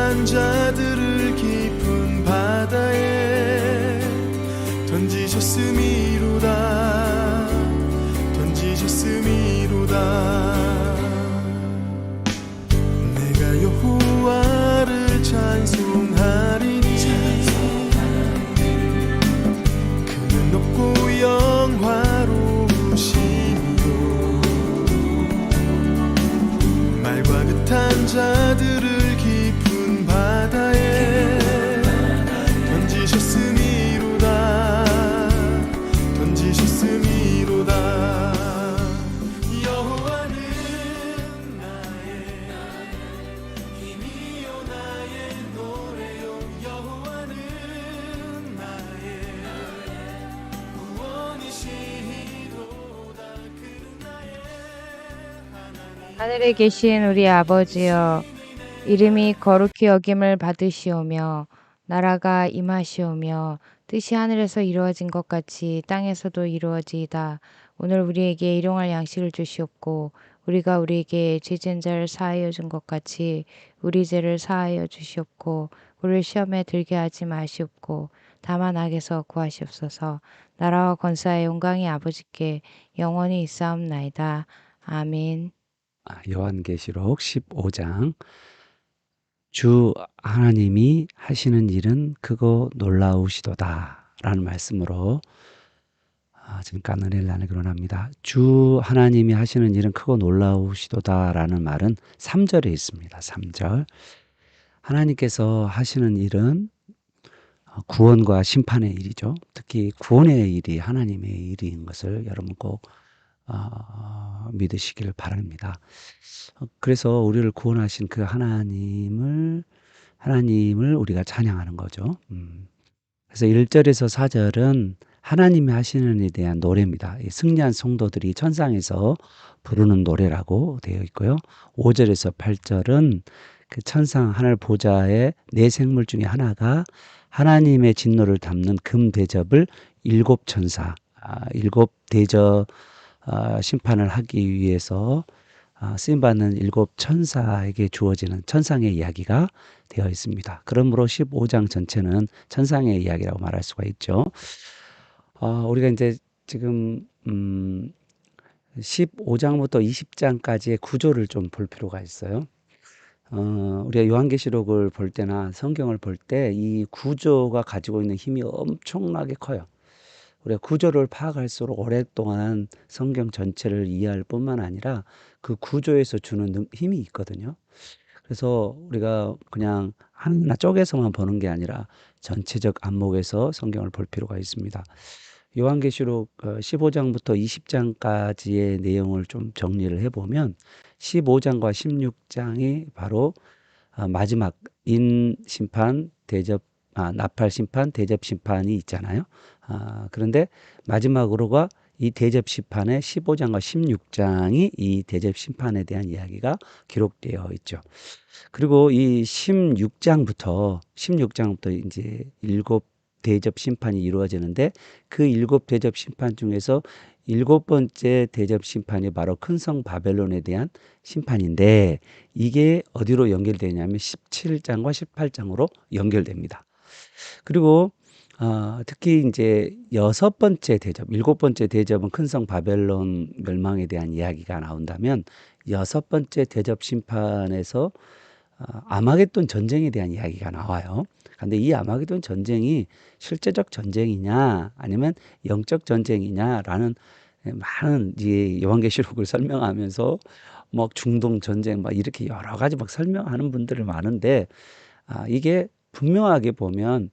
끝한 자들을 깊은 바다에 던지셨음이로다. 던지셨음이로다. 내가 여호와를 찬송하리니 그는 높고 영화로우시므로 말과 끝한 자들을 깊은 바다에 던지셨음이로다. 던지셨음이로다. 여호와는 나의 힘이요 나의 노래요. 여호와는 나의 구원이시도다. 그는 나의 하나님. 하늘에 계신 우리 아버지여, 이름이 거룩히 여김을 받으시오며 나라가 임하시오며 뜻이 하늘에서 이루어진 것 같이 땅에서도 이루어지이다. 오늘 우리에게 일용할 양식을 주시옵고 우리가 우리에게 죄진 자를 사하여 준 것 같이 우리 죄를 사하여 주시옵고 우리를 시험에 들게 하지 마시옵고 다만 악에서 구하시옵소서. 나라와 권세와 영광이 아버지께 영원히 있사옵나이다. 아멘. 요한계시록 15장. 주 하나님이 하시는 일은 크고 놀라우시도다 라는 말씀으로 잠깐 은혜를 나누기로 합니다. 주 하나님이 하시는 일은 크고 놀라우시도다 라는 말은 3절에 있습니다. 3절. 하나님께서 하시는 일은 구원과 심판의 일이죠. 특히 구원의 일이 하나님의 일인 것을 여러분 꼭 믿으시길 바랍니다. 그래서 우리를 구원하신 그 하나님을 우리가 찬양하는 거죠. 그래서 1절에서 4절은 하나님이 하시는 일에 대한 노래입니다. 승리한 성도들이 천상에서 부르는 노래라고 되어 있고요. 5절에서 8절은 그 천상 하늘 보좌의 네 생물 중에 하나가 하나님의 진노를 담는 금 대접을 일곱 천사, 일곱 대접 심판을 하기 위해서 쓰임받는 일곱 천사에게 주어지는 천상의 이야기가 되어 있습니다. 그러므로 15장 전체는 천상의 이야기라고 말할 수가 있죠. 우리가 이제 지금 15장부터 20장까지의 구조를 좀 볼 필요가 있어요. 우리가 요한계시록을 볼 때나 성경을 볼 때 이 구조가 가지고 있는 힘이 엄청나게 커요. 우리가 구조를 파악할수록 오랫동안 성경 전체를 이해할 뿐만 아니라 그 구조에서 주는 힘이 있거든요. 그래서 우리가 그냥 하나 쪽에서만 보는 게 아니라 전체적 안목에서 성경을 볼 필요가 있습니다. 요한계시록 15장부터 20장까지의 내용을 좀 정리를 해보면 15장과 16장이 바로 마지막 인심판, 대접, 나팔 심판, 대접 심판이 있잖아요. 그런데 마지막으로가 이 대접 심판의 15장과 16장이 이 대접 심판에 대한 이야기가 기록되어 있죠. 그리고 이 16장부터 이제 일곱 대접 심판이 이루어지는데 그 일곱 대접 심판 중에서 일곱 번째 대접 심판이 바로 큰 성 바벨론에 대한 심판인데 이게 어디로 연결되냐면 17장과 18장으로 연결됩니다. 그리고 특히 이제 여섯 번째 대접, 일곱 번째 대접은 큰 성 바벨론 멸망에 대한 이야기가 나온다면 여섯 번째 대접 심판에서 아마겟돈 전쟁에 대한 이야기가 나와요. 근데 이 아마겟돈 전쟁이 실제적 전쟁이냐 아니면 영적 전쟁이냐라는 많은 이 요한계시록을 설명하면서 뭐 중동 전쟁 막 이렇게 여러 가지 막 설명하는 분들이 많은데 이게 분명하게 보면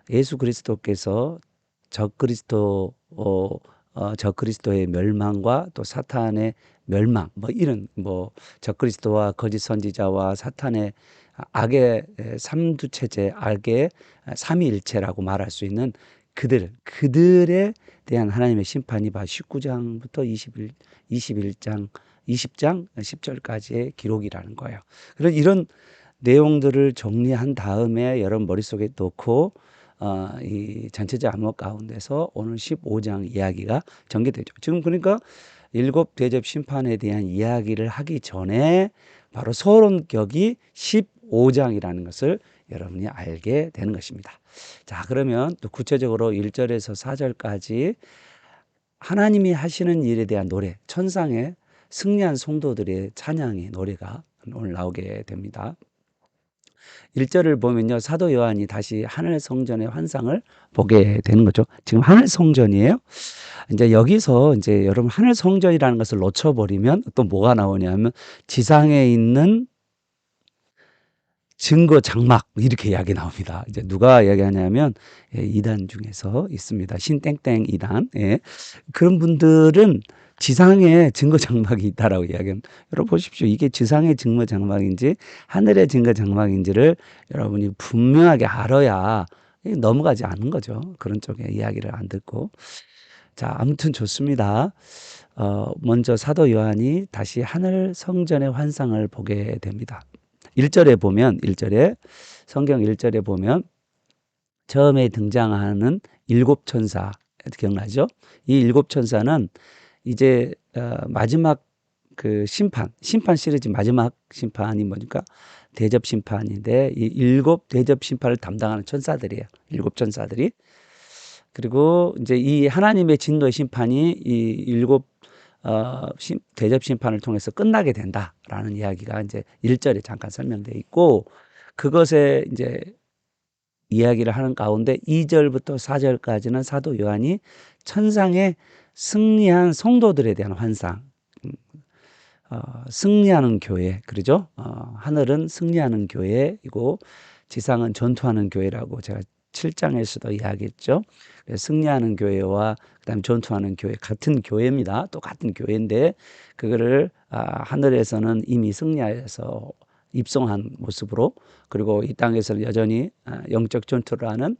예수 그리스도께서 적그리스도의 멸망과 또 사탄의 멸망 뭐 이런 뭐 적그리스도와 거짓 선지자와 사탄의 악의 삼두체제, 악의 삼위일체라고 말할 수 있는 그들에 대한 하나님의 심판이 바로 19장부터 20장 10절까지의 기록이라는 거예요. 그래서 이런 내용들을 정리한 다음에 여러분 머릿속에 놓고 이 전체적 암호 가운데서 오늘 15장 이야기가 전개되죠. 지금 그러니까 일곱 대접 심판에 대한 이야기를 하기 전에 바로 서론격이 5장이라는 것을 여러분이 알게 되는 것입니다. 자, 그러면 또 구체적으로 1절에서 4절까지 하나님이 하시는 일에 대한 노래, 천상의 승리한 성도들의 찬양의 노래가 오늘 나오게 됩니다. 1절을 보면요, 사도 요한이 다시 하늘 성전의 환상을 보게 되는 거죠. 지금 하늘 성전이에요. 이제 여기서 이제 여러분 하늘 성전이라는 것을 놓쳐버리면 또 뭐가 나오냐면 지상에 있는 증거 장막 이렇게 이야기 나옵니다. 이제 누가 이야기하냐면 이단 중에서 있습니다. 신땡땡 이단. 예. 그런 분들은 지상에 증거 장막이 있다라고 이야기합니다. 여러분 보십시오. 이게 지상의 증거 장막인지 하늘의 증거 장막인지를 여러분이 분명하게 알아야 넘어가지 않는 거죠. 그런 쪽에 이야기를 안 듣고. 자, 아무튼 좋습니다. 먼저 사도 요한이 다시 하늘 성전의 환상을 보게 됩니다. 1절에 보면 1절에 성경 1절에 보면 처음에 등장하는 7천사 기억나죠? 이 7천사는 이제 마지막 그 심판 시리즈 마지막 심판이 뭐니까 대접 심판인데 이 7 대접 심판을 담당하는 천사들이에요. 7천사들이. 그리고 이제 이 하나님의 진노의 심판이 이 7 대접 심판을 통해서 끝나게 된다라는 이야기가 이제 1절에 잠깐 설명되어 있고, 그것에 이제 이야기를 하는 가운데 2절부터 4절까지는 사도 요한이 천상의 승리한 성도들에 대한 환상, 승리하는 교회, 그러죠? 하늘은 승리하는 교회이고 지상은 전투하는 교회라고 제가 7장에서도 이야기했죠. 승리하는 교회와 그다음에 전투하는 교회 같은 교회입니다. 똑같은 교회인데 그거를 하늘에서는 이미 승리하여서 입성한 모습으로, 그리고 이 땅에서는 여전히 영적 전투를 하는,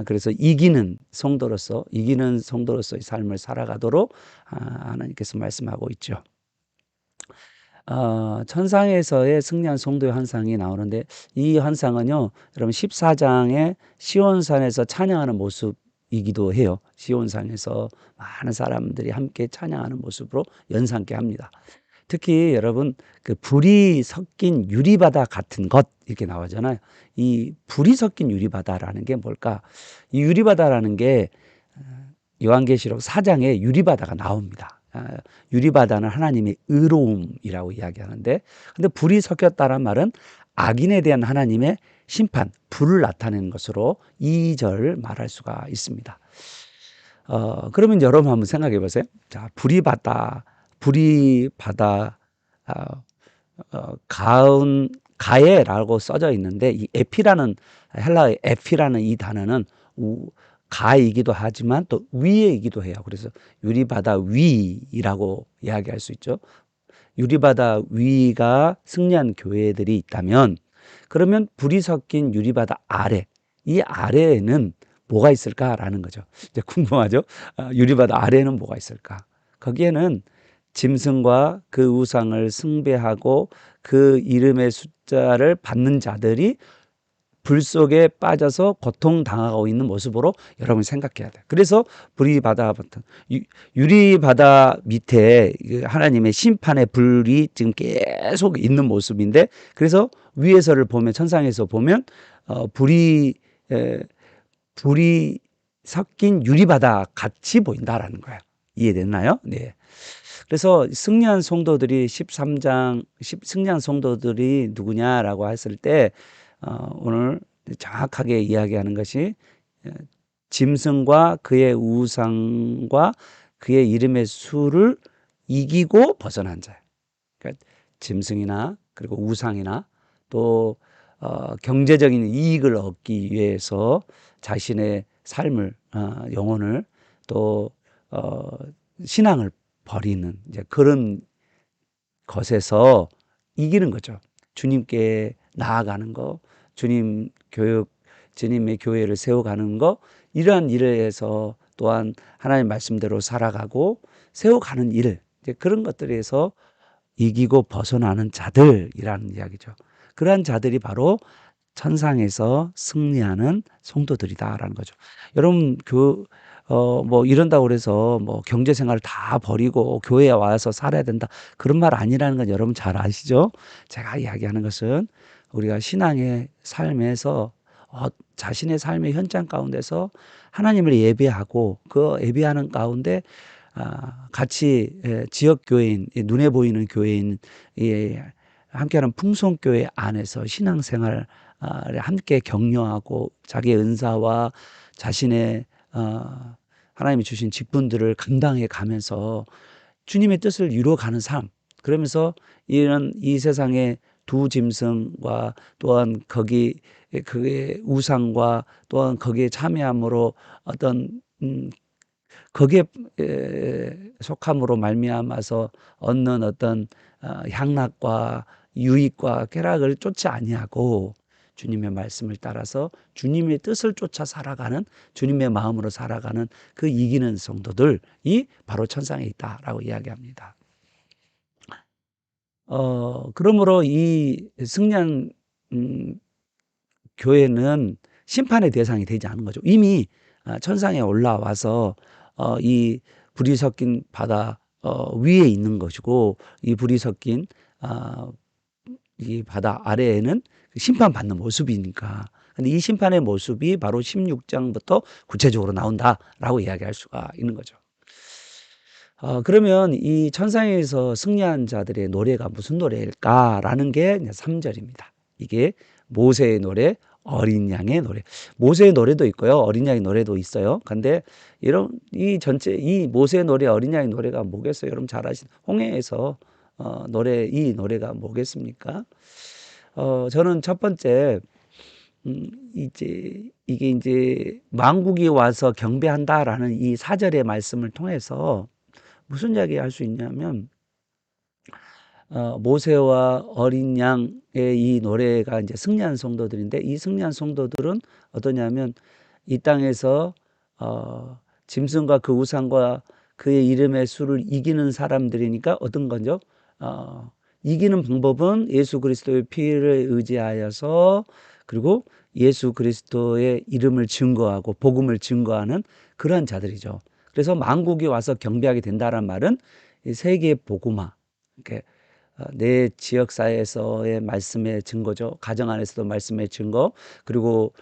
그래서 이기는 성도로서의 삶을 살아가도록 하나님께서 말씀하고 있죠. 천상에서의 승리한 성도의 환상이 나오는데 이 환상은요, 여러분 14장에 시온산에서 찬양하는 모습이기도 해요. 시온산에서 많은 사람들이 함께 찬양하는 모습으로 연상케 합니다. 특히 여러분 그 불이 섞인 유리바다 같은 것 이렇게 나오잖아요. 이 불이 섞인 유리바다라는 게 뭘까? 이 유리바다라는 게 요한계시록 4장에 유리바다가 나옵니다. 유리바다는 하나님의 의로움이라고 이야기하는데, 근데 불이 섞였다는 말은 악인에 대한 하나님의 심판, 불을 나타내는 것으로 2절 말할 수가 있습니다. 그러면 여러분 한번 생각해 보세요. 자, 불이 바다, 가에라고 써져 있는데, 이 에피라는, 헬라의 에피라는 이 단어는 가이기도 하지만 또 위이기도 해요. 그래서 유리바다 위라고 이야기할 수 있죠. 유리바다 위가 승리한 교회들이 있다면, 그러면 불이 섞인 유리바다 아래, 이 아래에는 뭐가 있을까라는 거죠. 이제 궁금하죠? 유리바다 아래에는 뭐가 있을까? 거기에는 짐승과 그 우상을 숭배하고 그 이름의 숫자를 받는 자들이 불 속에 빠져서 고통당하고 있는 모습으로 여러분이 생각해야 돼요. 그래서 유리바다 밑에 하나님의 심판의 불이 지금 계속 있는 모습인데, 그래서 위에서를 보면, 천상에서 보면 불이 섞인 유리바다 같이 보인다라는 거예요. 이해됐나요? 네. 그래서 승리한 성도들이 13장 승리한 성도들이 누구냐라고 했을 때 오늘 정확하게 이야기하는 것이 짐승과 그의 우상과 그의 이름의 수를 이기고 벗어난 자예요. 그러니까 짐승이나 그리고 우상이나 또 경제적인 이익을 얻기 위해서 자신의 삶을, 영혼을, 또 신앙을 버리는 이제 그런 것에서 이기는 거죠. 주님께 나아가는 거, 주님의 교회를 세워가는 거, 이러한 일에서 또한 하나님 말씀대로 살아가고 세워가는 일, 이제 그런 것들에서 이기고 벗어나는 자들이라는 이야기죠. 그러한 자들이 바로 천상에서 승리하는 성도들이다라는 거죠. 여러분 뭐 이런다고 그래서 뭐 경제 생활을 다 버리고 교회에 와서 살아야 된다 그런 말 아니라는 건 여러분 잘 아시죠? 제가 이야기하는 것은 우리가 신앙의 삶에서 자신의 삶의 현장 가운데서 하나님을 예배하고 그 예배하는 가운데 같이 지역 교회인 눈에 보이는 교회인 함께하는 풍성교회 안에서 신앙생활 함께 격려하고 자기의 은사와 자신의 하나님이 주신 직분들을 감당해 가면서 주님의 뜻을 이루어가는 삶. 그러면서 이 세상의 두 짐승과 또한 그의 우상과 또한 거기에 참여함으로 어떤 거기에 속함으로 말미암아서 얻는 어떤 향락과 유익과 쾌락을 쫓지 아니하고 주님의 말씀을 따라서 주님의 뜻을 쫓아 살아가는 주님의 마음으로 살아가는 그 이기는 성도들이 바로 천상에 있다라고 이야기합니다. 그러므로 이 승리한 교회는 심판의 대상이 되지 않은 거죠. 이미 천상에 올라와서 이 불이 섞인 바다 위에 있는 것이고 이 불이 섞인 이 바다 아래에는 심판받는 모습이니까. 근데 이 심판의 모습이 바로 16장부터 구체적으로 나온다라고 이야기할 수가 있는 거죠. 그러면 이 천상에서 승리한 자들의 노래가 무슨 노래일까라는 게 3절입니다. 이게 모세의 노래, 어린 양의 노래. 모세의 노래도 있고요. 어린 양의 노래도 있어요. 근데 이 모세의 노래, 어린 양의 노래가 뭐겠어요? 여러분 잘 아시는 홍해에서 이 노래가 뭐겠습니까? 저는 첫 번째 이게 이제 만국이 와서 경배한다라는 이 4절의 말씀을 통해서 무슨 이야기 할 수 있냐면 모세와 어린 양의 이 노래가 이제 승리한 성도들인데 이 승리한 성도들은 어떠냐면 이 땅에서 짐승과 그 우상과 그의 이름의 수를 이기는 사람들이니까 어떤 거죠? 이기는 방법은 예수 그리스도의 피를 의지하여서 그리고 예수 그리스도의 이름을 증거하고 복음을 증거하는 그러한 자들이죠. 그래서 만국이 와서 경배하게 된다는 말은 세계의 복음화, 이렇게 내 지역사회에서의 말씀의 증거죠. 가정 안에서도 말씀의 증거, 그리고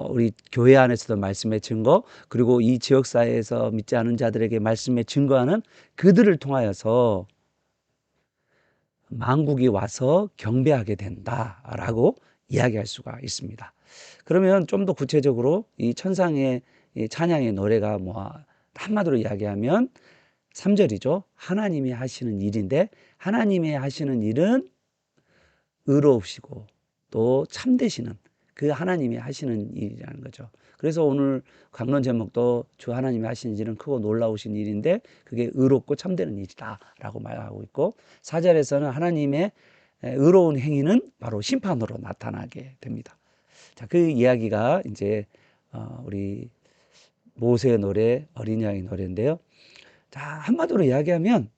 우리 교회 안에서도 말씀의 증거, 그리고 이 지역사회에서 믿지 않은 자들에게 말씀의 증거하는 그들을 통하여서 만국이 와서 경배하게 된다라고 이야기할 수가 있습니다. 그러면 좀 더 구체적으로 이 천상의 찬양의 노래가 한마디로 이야기하면 3절이죠. 하나님이 하시는 일인데 하나님이 하시는 일은 의로우시고 또 참되시는 그 하나님이 하시는 일이라는 거죠. 그래서 오늘 강론 제목도 주 하나님이 하시는 일은 크고 놀라우신 일인데 그게 의롭고 참되는 일이다라고 말하고 있고 4절에서는 하나님의 의로운 행위는 바로 심판으로 나타나게 됩니다. 자, 그 이야기가 이제 우리 모세의 노래, 어린 양의 노래인데요. 자, 한마디로 이야기하면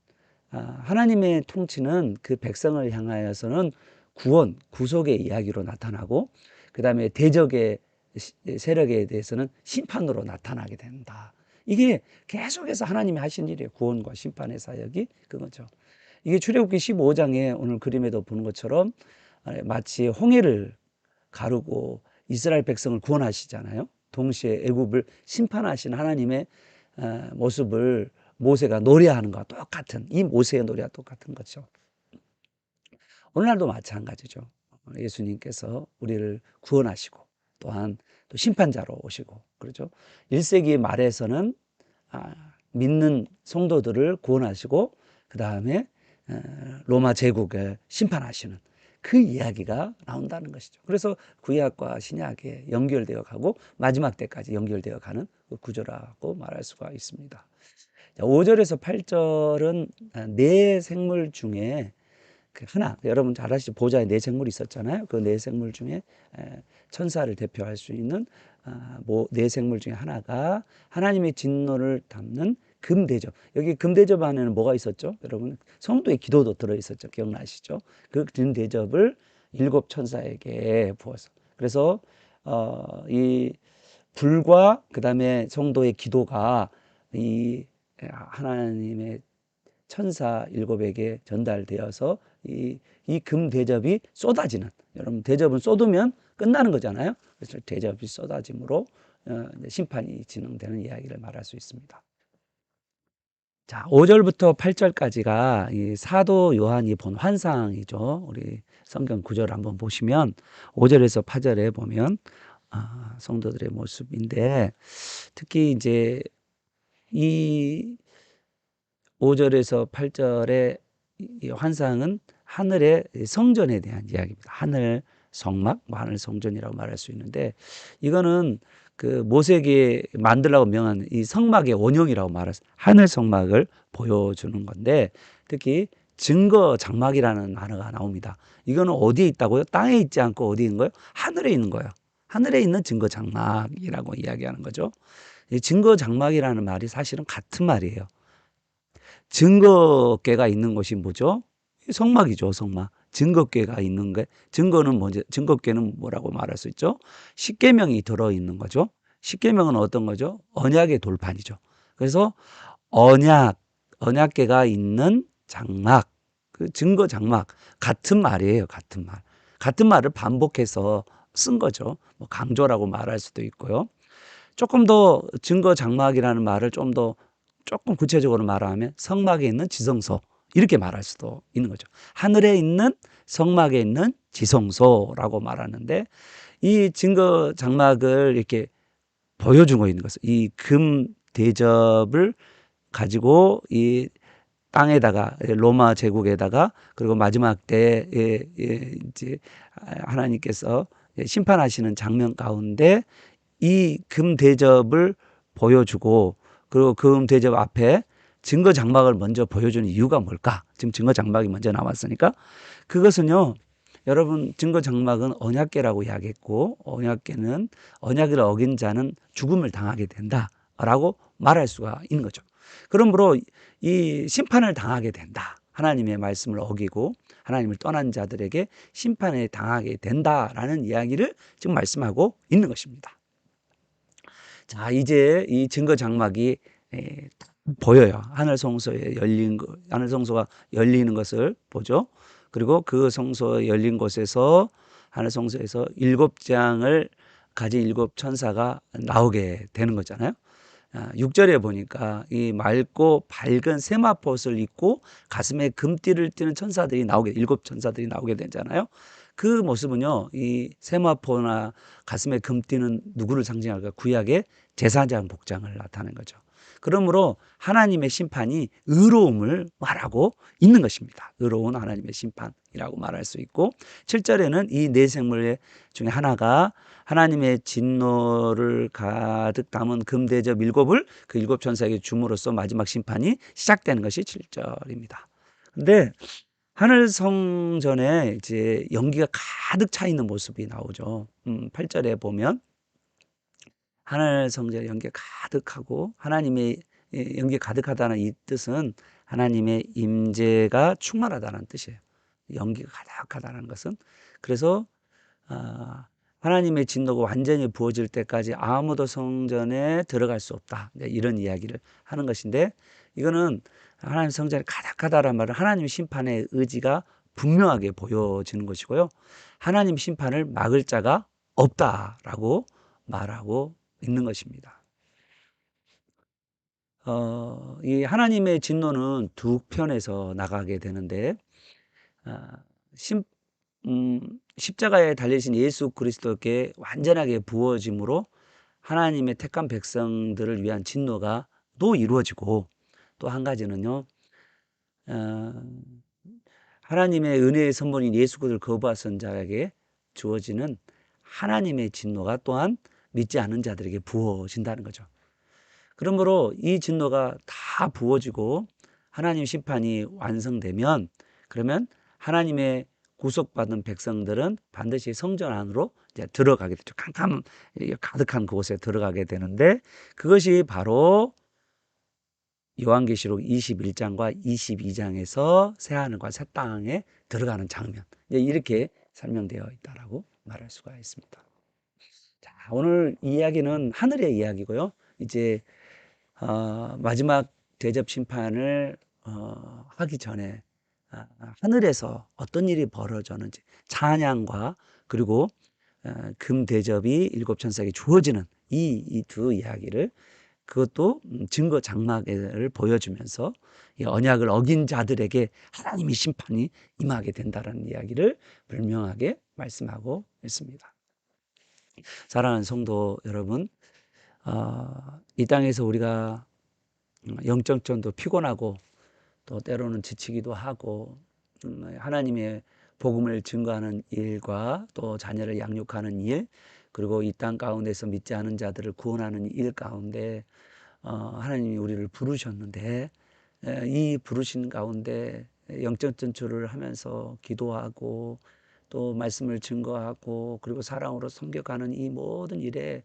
하나님의 통치는 그 백성을 향하여서는 구원, 구속의 이야기로 나타나고 그 다음에 대적의 세력에 대해서는 심판으로 나타나게 된다. 이게 계속해서 하나님이 하신 일이에요. 구원과 심판의 사역이 그거죠. 이게 출애굽기 15장에 오늘 그림에도 보는 것처럼 마치 홍해를 가르고 이스라엘 백성을 구원하시잖아요. 동시에 애굽을 심판하신 하나님의 모습을 모세가 노래하는 것과 똑같은 이 모세의 노래와 똑같은 거죠. 오늘날도 마찬가지죠. 예수님께서 우리를 구원하시고 또한 또 심판자로 오시고 그렇죠. 1세기 말에서는 믿는 성도들을 구원하시고 그 다음에 로마 제국을 심판하시는 그 이야기가 나온다는 것이죠. 그래서 구약과 신약에 연결되어 가고 마지막 때까지 연결되어 가는 그 구조라고 말할 수가 있습니다. 5절에서 8절은 네 생물 중에 하나, 여러분 잘 아시죠? 보좌에 네 생물이 있었잖아요. 그 네 생물 중에 천사를 대표할 수 있는 네 생물 중에 하나가 하나님의 진노를 담는 금대접. 여기 금대접 안에는 뭐가 있었죠? 여러분 성도의 기도도 들어있었죠. 기억나시죠? 그 금대접을 7 천사에게 부어서 그래서 이 불과 그다음에 성도의 기도가 이 하나님의 천사 일곱에게 전달되어서 이 금 대접이 쏟아지는, 여러분 대접은 쏟으면 끝나는 거잖아요. 그래서 대접이 쏟아짐으로 심판이 진행되는 이야기를 말할 수 있습니다. 자, 5절부터 8절까지가 이 사도 요한이 본 환상이죠. 우리 성경 구절 한번 보시면 5절에서 8절에 보면 성도들의 모습인데, 특히 이제 이 5절에서 8절의 이 환상은 하늘의 성전에 대한 이야기입니다. 하늘 성막, 하늘 성전이라고 말할 수 있는데, 이거는 그 모세에게 만들라고 명한 이 성막의 원형이라고 말해서 하늘 성막을 보여주는 건데, 특히 증거 장막이라는 단어가 나옵니다. 이거는 어디에 있다고요? 땅에 있지 않고 어디에 있는 거예요? 하늘에 있는 거예요. 하늘에 있는 증거 장막이라고 이야기하는 거죠. 이 증거 장막이라는 말이 사실은 같은 말이에요. 증거궤가 있는 것이 뭐죠? 성막이죠, 성막. 증거궤가 있는 게, 증거는 뭐죠? 증거궤는 뭐라고 말할 수 있죠? 십계명이 들어있는 거죠. 십계명은 어떤 거죠? 언약의 돌판이죠. 그래서 언약궤가 있는 장막, 그 증거 장막, 같은 말이에요, 같은 말. 같은 말을 반복해서 쓴 거죠. 뭐 강조라고 말할 수도 있고요. 조금 더 증거 장막이라는 말을 조금 구체적으로 말하면 성막에 있는 지성소, 이렇게 말할 수도 있는 거죠. 하늘에 있는 성막에 있는 지성소라고 말하는데, 이 증거 장막을 이렇게 보여주고 있는 것은 이 금 대접을 가지고 이 땅에다가, 로마 제국에다가, 그리고 마지막 때에 이제 하나님께서 심판하시는 장면 가운데 이 금 대접을 보여주고, 그리고 금 대접 앞에 증거 장막을 먼저 보여주는 이유가 뭘까? 지금 증거 장막이 먼저 나왔으니까, 그것은요, 여러분, 증거 장막은 언약궤라고 이야기했고, 언약궤는 언약을 어긴 자는 죽음을 당하게 된다라고 말할 수가 있는 거죠. 그러므로 이 심판을 당하게 된다. 하나님의 말씀을 어기고 하나님을 떠난 자들에게 심판에 당하게 된다라는 이야기를 지금 말씀하고 있는 것입니다. 자, 이제 이 증거 장막이 보여요. 하늘 성소가 열리는 것을 보죠. 그리고 그 성소 열린 곳에서, 하늘 성소에서 7장을 가진 7천사가 나오게 되는 거잖아요. 6절에 보니까 이 맑고 밝은 세마포옷을 입고 가슴에 금띠를 띠는 천사들이 7천사들이 나오게 되잖아요. 그 모습은요, 이 세마포나 가슴에 금띠는 누구를 상징할까? 구약의 제사장 복장을 나타내는 거죠. 그러므로 하나님의 심판이 의로움을 말하고 있는 것입니다. 의로운 하나님의 심판이라고 말할 수 있고, 7절에는 이 네 생물 중에 하나가 하나님의 진노를 가득 담은 금대접 7을 그 7천사에게 줌으로써 마지막 심판이 시작되는 것이 7절입니다. 근데 하늘 성전에 이제 연기가 가득 차 있는 모습이 나오죠. 8절에 보면 하늘 성전에 연기가 가득하고, 하나님의 연기가 가득하다는 이 뜻은 하나님의 임재가 충만하다는 뜻이에요. 연기가 가득하다는 것은. 그래서 하나님의 진노가 완전히 부어질 때까지 아무도 성전에 들어갈 수 없다, 이런 이야기를 하는 것인데, 이거는 하나님 성전에 가득하다라는 말은 하나님 심판의 의지가 분명하게 보여지는 것이고요, 하나님 심판을 막을 자가 없다라고 말하고 있는 것입니다. 이 하나님의 진노는 두 편에서 나가게 되는데, 십자가에 달리신 예수 그리스도께 완전하게 부어짐으로 하나님의 택한 백성들을 위한 진노가 또 이루어지고, 또 한 가지는요, 하나님의 은혜의 선물인 예수 그리스도를 거부하신 자에게 주어지는 하나님의 진노가 또한 믿지 않은 자들에게 부어진다는 거죠. 그러므로 이 진노가 다 부어지고 하나님 심판이 완성되면, 그러면 하나님의 구속받은 백성들은 반드시 성전 안으로 이제 들어가게 되죠. 가득한 그곳에 들어가게 되는데, 그것이 바로 요한계시록 21장과 22장에서 새하늘과 새 땅에 들어가는 장면, 이렇게 설명되어 있다라고 말할 수가 있습니다. 자, 오늘 이야기는 하늘의 이야기고요. 이제 마지막 대접 심판을 하기 전에 하늘에서 어떤 일이 벌어졌는지 찬양과 그리고 금 대접이 일곱 천사에게 주어지는 이 두 이야기를 그것도 증거 장막을 보여주면서 이 언약을 어긴 자들에게 하나님의 심판이 임하게 된다는 이야기를 분명하게 말씀하고 있습니다. 사랑하는 성도 여러분, 이 땅에서 우리가 영적전도 피곤하고 또 때로는 지치기도 하고 하나님의 복음을 증거하는 일과 또 자녀를 양육하는 일, 그리고 이 땅 가운데서 믿지 않은 자들을 구원하는 일 가운데 하나님이 우리를 부르셨는데 이 부르신 가운데 영적 전투를 하면서 기도하고 또 말씀을 증거하고 그리고 사랑으로 섬겨가는 이 모든 일에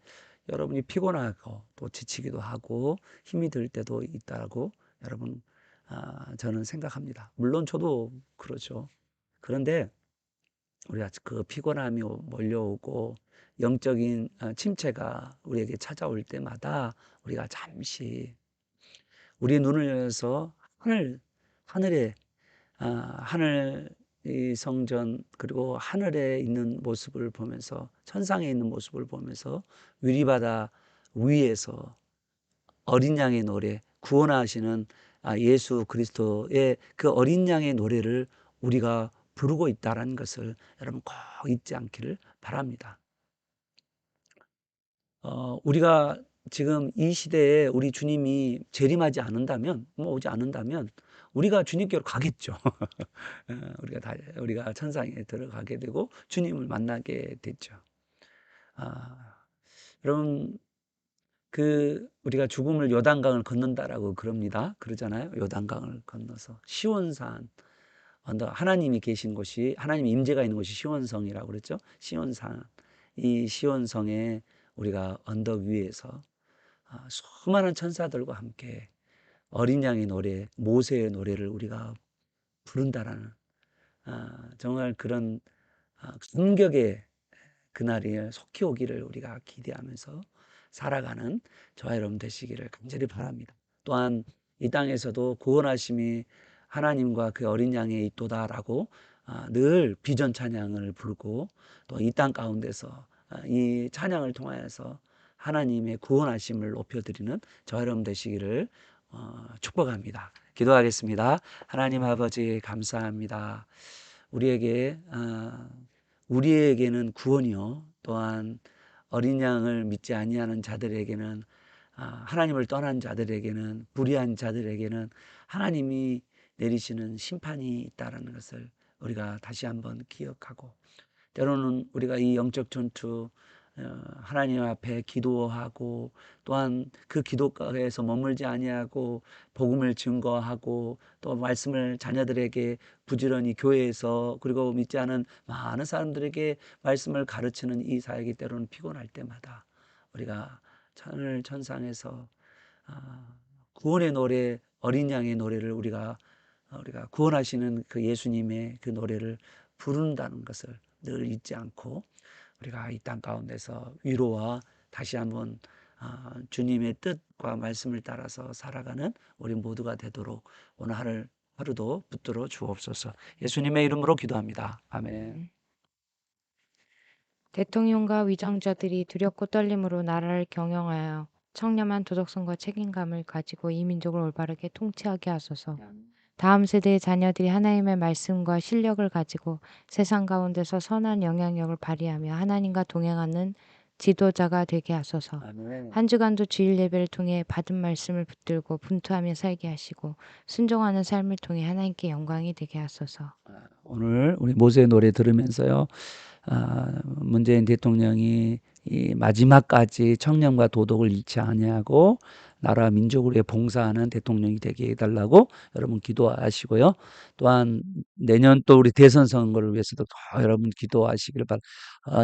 여러분이 피곤하고 또 지치기도 하고 힘이 들 때도 있다고 여러분 저는 생각합니다. 물론 저도 그러죠. 그런데 우리가 그 피곤함이 몰려오고 영적인 침체가 우리에게 찾아올 때마다 우리가 잠시 우리의 눈을 열어서 하늘에 하늘 이 성전 그리고 하늘에 있는 모습을 보면서 천상에 있는 모습을 보면서 유리바다 위에서 어린 양의 노래 구원하시는 예수 그리스도의 그 어린 양의 노래를 우리가 부르고 있다는 것을 여러분 꼭 잊지 않기를 바랍니다. 우리가 지금 이 시대에 우리 주님이 재림하지 않는다면, 오지 않는다면 우리가 주님께로 가겠죠. 우리가 천상에 들어가게 되고 주님을 만나게 됐죠. 여러분 우리가 죽음을 요단강을 건넌다라고 그럽니다. 그러잖아요. 요단강을 건너서 시온산 언덕 하나님이 계신 곳이 하나님의 임재가 있는 곳이 시온성이라고 그랬죠. 시온산 이 시온성에 우리가 언덕 위에서 수많은 천사들과 함께 어린 양의 노래, 모세의 노래를 우리가 부른다라는 정말 그런 감격의 그날이 속히 오기를 우리가 기대하면서 살아가는 저와 여러분 되시기를 간절히 바랍니다. 또한 이 땅에서도 구원하심이 하나님과 그 어린 양에 있도다라고 늘 비전 찬양을 부르고 또 이 땅 가운데서 이 찬양을 통하여서 하나님의 구원하심을 높여드리는 저와 여러분 되시기를 축복합니다. 기도하겠습니다. 하나님 아버지 감사합니다. 우리에게는 구원이요 또한 어린 양을 믿지 아니하는 자들에게는 하나님을 떠난 자들에게는 불의한 자들에게는 하나님이 내리시는 심판이 있다는 것을 우리가 다시 한번 기억하고 때로는 우리가 이 영적 전투 하나님 앞에 기도하고 또한 그 기도가에서 머물지 아니하고 복음을 증거하고 또 말씀을 자녀들에게 부지런히 교회에서 그리고 믿지 않은 많은 사람들에게 말씀을 가르치는 이 사역이 때로는 피곤할 때마다 우리가 하늘 천상에서 구원의 노래 어린 양의 노래를 우리가 구원하시는 그 예수님의 그 노래를 부른다는 것을 늘 잊지 않고 우리가 이 땅 가운데서 위로와 다시 한번 주님의 뜻과 말씀을 따라서 살아가는 우리 모두가 되도록 오늘 하루도 붙들어 주옵소서. 예수님의 이름으로 기도합니다. 아멘. 대통령과 위정자들이 두렵고 떨림으로 나라를 경영하여 청렴한 도덕성과 책임감을 가지고 이 민족을 올바르게 통치하게 하소서. 다음 세대의 자녀들이 하나님의 말씀과 실력을 가지고 세상 가운데서 선한 영향력을 발휘하며 하나님과 동행하는 지도자가 되게 하소서. 아멘. 한 주간도 주일 예배를 통해 받은 말씀을 붙들고 분투하며 살게 하시고 순종하는 삶을 통해 하나님께 영광이 되게 하소서. 오늘 우리 모세의 노래 들으면서요. 문재인 대통령이 이 마지막까지 청렴과 도덕을 잃지 아니하고 나라 민족을 위해 봉사하는 대통령이 되게 해달라고 여러분 기도하시고요. 또한 내년 또 우리 대선 선거를 위해서도 더 여러분 기도하시기를 바랍니다.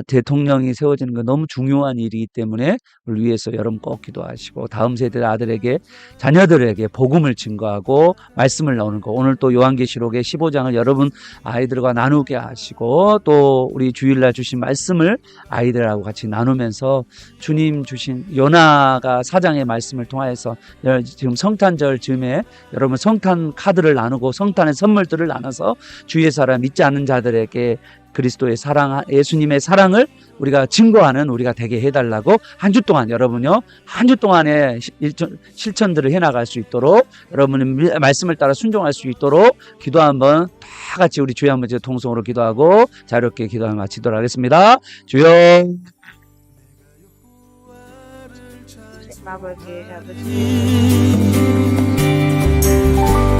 대통령이 세워지는 건 너무 중요한 일이기 때문에 우리 위해서 여러분 꼭 기도하시고 다음 세대 아들에게 자녀들에게 복음을 증거하고 말씀을 나오는 거 오늘 또 요한계시록의 15장을 여러분 아이들과 나누게 하시고 또 우리 주일날 주신 말씀을 아이들하고 같이 나누면서 주님 주신 요나가 4장의 말씀을 통하여서 지금 성탄절 즈음에 여러분 성탄 카드를 나누고 성탄의 선물들을 나눠서 주위의 사람 믿지 않는 자들에게 그리스도의 사랑, 예수님의 사랑을 우리가 증거하는 우리가 되게 해달라고 한 주 동안 여러분요, 한 주 동안의 실천들을 해나갈 수 있도록 여러분의 말씀을 따라 순종할 수 있도록 기도 한번 다 같이 우리 주여 한번 통성으로 기도하고 자유롭게 기도를 마치도록 하겠습니다. 주여.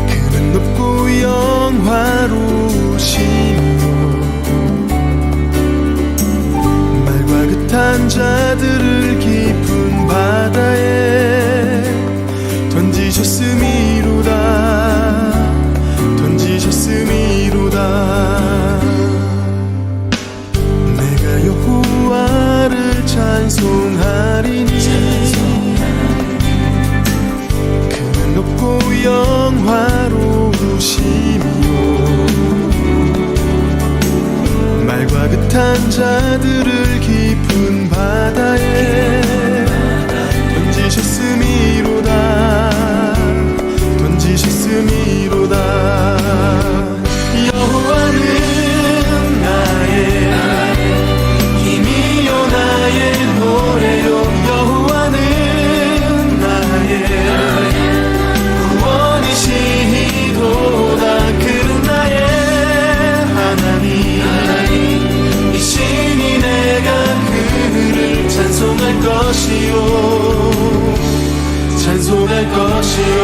그는 높고 영화로우시며 말과 같은 자들을 깊은 바다에 던지셨음이로다 내가 여호와를 찬송하리니 그는 높고 영화로우시며 말과 같은 자들을 깊은 바다에 던지셨음이로다 여호와는 나의 힘이요 나의 노래요 여호와는 나의 구원이시도다 그는 나의 하나님 이시니 내가 그를 찬송할 것이요 찬송할 것이요